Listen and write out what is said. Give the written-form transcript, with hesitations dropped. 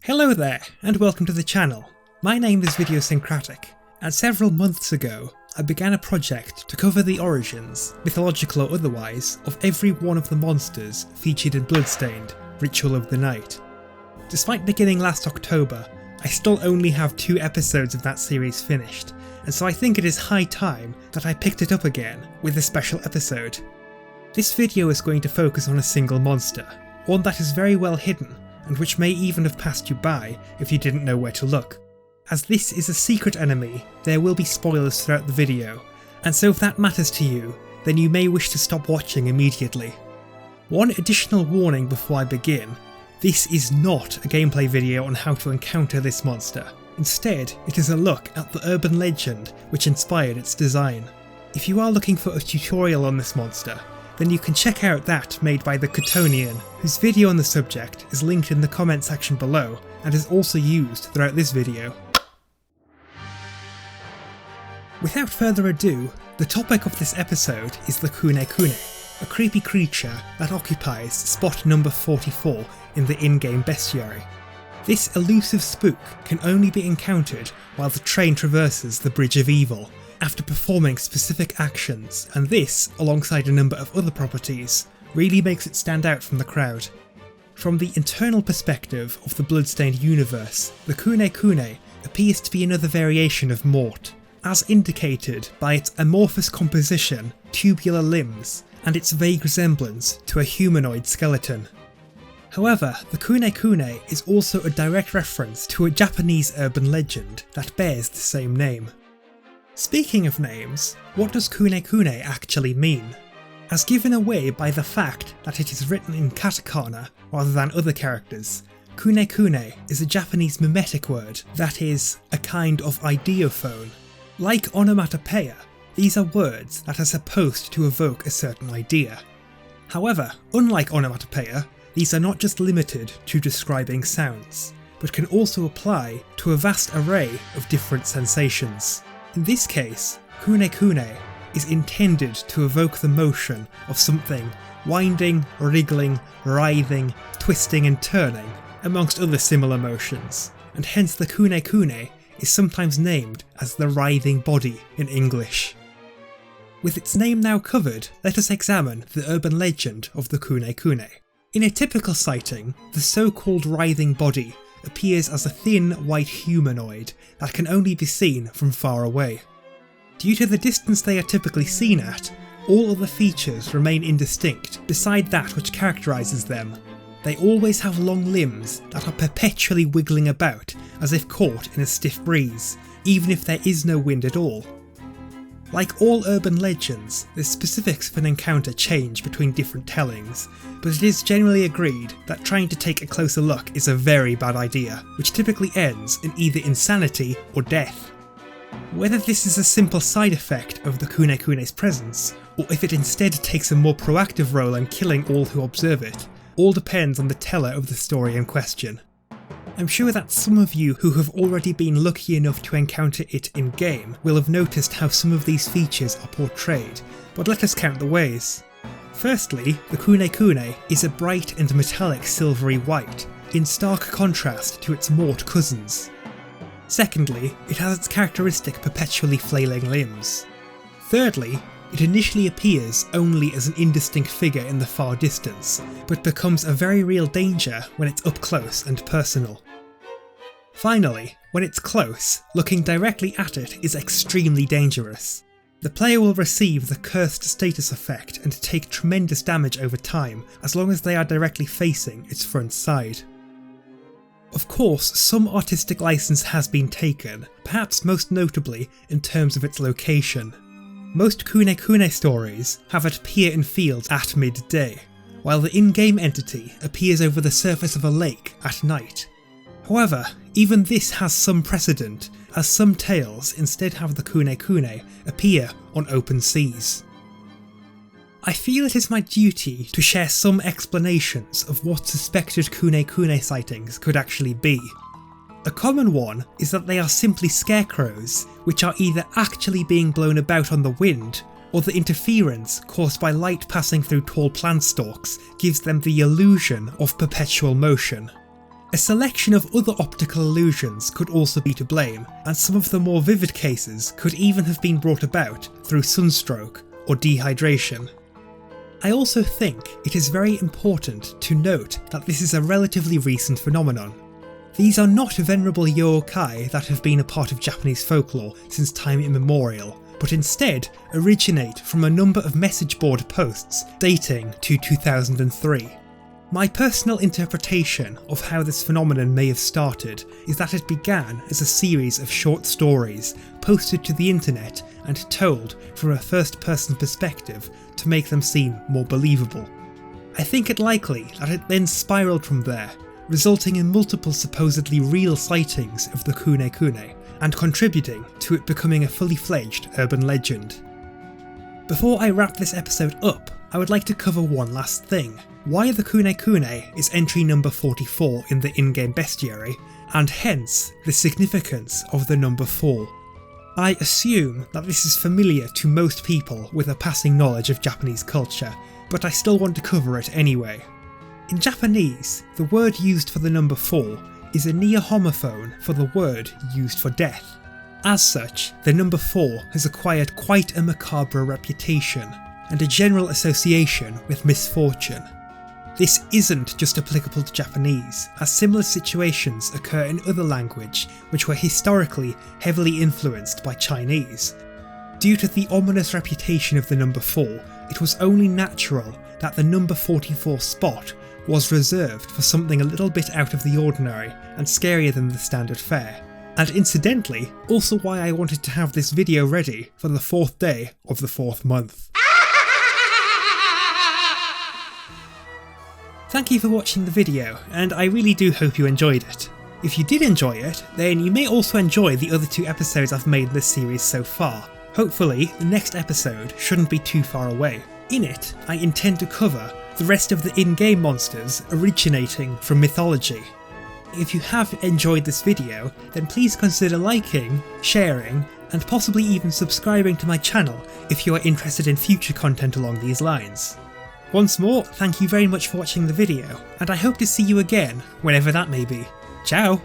Hello there, and welcome to the channel. My name is Videosyncratic, and several months ago I began a project to cover the origins, mythological or otherwise, of every one of the monsters featured in Bloodstained, Ritual of the Night. Despite beginning last October, I still only have 2 episodes of that series finished, and so I think it is high time that I picked it up again with a special episode. This video is going to focus on a single monster, one that is very well hidden, and which may even have passed you by if you didn't know where to look. As this is a secret enemy, there will be spoilers throughout the video, and so if that matters to you, then you may wish to stop watching immediately. One additional warning before I begin: this is not a gameplay video on how to encounter this monster. Instead, it is a look at the urban legend which inspired its design. If you are looking for a tutorial on this monster, then you can check out that made by the Kunekune, whose video on the subject is linked in the comment section below and is also used throughout this video. Without further ado, the topic of this episode is the Kunekune, a creepy creature that occupies spot number 44 in the in-game bestiary. This elusive spook can only be encountered while the train traverses the Bridge of Evil, after performing specific actions, and this, alongside a number of other properties, really makes it stand out from the crowd. From the internal perspective of the Bloodstained universe, the Kunekune appears to be another variation of 𝘬𝘪𝘳𝘢𝘀, as indicated by its amorphous composition, tubular limbs, and its vague resemblance to a humanoid skeleton. However, the Kunekune is also a direct reference to a Japanese urban legend that bears the same name. Speaking of names, what does Kunekune actually mean? As given away by the fact that it is written in katakana rather than other characters, Kunekune is a Japanese mimetic word that is a kind of ideophone. Like onomatopoeia, these are words that are supposed to evoke a certain idea. However, unlike onomatopoeia, these are not just limited to describing sounds, but can also apply to a vast array of different sensations. In this case, Kunekune is intended to evoke the motion of something winding, wriggling, writhing, twisting and turning, amongst other similar motions, and hence the Kunekune is sometimes named as the writhing body in English. With its name now covered, let us examine the urban legend of the Kunekune. In a typical sighting, the so-called writhing body appears as a thin white humanoid that can only be seen from far away. Due to the distance they are typically seen at, all other features remain indistinct beside that which characterises them. They always have long limbs that are perpetually wiggling about as if caught in a stiff breeze, even if there is no wind at all. Like all urban legends, the specifics of an encounter change between different tellings, but it is generally agreed that trying to take a closer look is a very bad idea, which typically ends in either insanity or death. Whether this is a simple side effect of the Kunekune's presence, or if it instead takes a more proactive role in killing all who observe it, all depends on the teller of the story in question. I'm sure that some of you who have already been lucky enough to encounter it in-game will have noticed how some of these features are portrayed, but let us count the ways. Firstly, the Kunekune is a bright and metallic silvery white, in stark contrast to its 𝘬𝘬𝘢𝘀 cousins. Secondly, it has its characteristic perpetually flailing limbs. Thirdly, it initially appears only as an indistinct figure in the far distance, but becomes a very real danger when it's up close and personal. Finally, when it's close, looking directly at it is extremely dangerous. The player will receive the cursed status effect and take tremendous damage over time as long as they are directly facing its front side. Of course, some artistic license has been taken, perhaps most notably in terms of its location. Most Kunekune stories have it appear in fields at midday, while the in-game entity appears over the surface of a lake at night. However, even this has some precedent, as some tales instead have the Kunekune appear on open seas. I feel it is my duty to share some explanations of what suspected Kunekune sightings could actually be. A common one is that they are simply scarecrows, which are either actually being blown about on the wind, or the interference caused by light passing through tall plant stalks gives them the illusion of perpetual motion. A selection of other optical illusions could also be to blame, and some of the more vivid cases could even have been brought about through sunstroke or dehydration. I also think it is very important to note that this is a relatively recent phenomenon. These are not venerable yokai that have been a part of Japanese folklore since time immemorial, but instead originate from a number of message board posts dating to 2003. My personal interpretation of how this phenomenon may have started is that it began as a series of short stories posted to the internet and told from a first-person perspective to make them seem more believable. I think it likely that it then spiralled from there, resulting in multiple supposedly real sightings of the Kunekune, and contributing to it becoming a fully fledged urban legend. Before I wrap this episode up, I would like to cover one last thing: why the Kunekune is entry number 44 in the in-game bestiary, and hence the significance of the number 4. I assume that this is familiar to most people with a passing knowledge of Japanese culture, but I still want to cover it anyway. In Japanese, the word used for the number 4 is a near homophone for the word used for death. As such, the number 4 has acquired quite a macabre reputation, and a general association with misfortune. This isn't just applicable to Japanese, as similar situations occur in other language which were historically heavily influenced by Chinese. Due to the ominous reputation of the number 4, it was only natural that the number 44 spot was reserved for something a little bit out of the ordinary and scarier than the standard fare, and incidentally also why I wanted to have this video ready for the 4th day of the 4th month. Thank you for watching the video, and I really do hope you enjoyed it. If you did enjoy it, then you may also enjoy the other 2 episodes I've made in this series so far. Hopefully, the next episode shouldn't be too far away. In it, I intend to cover the rest of the in-game monsters originating from mythology. If you have enjoyed this video, then please consider liking, sharing, and possibly even subscribing to my channel if you are interested in future content along these lines. Once more, thank you very much for watching the video, and I hope to see you again, whenever that may be. Ciao!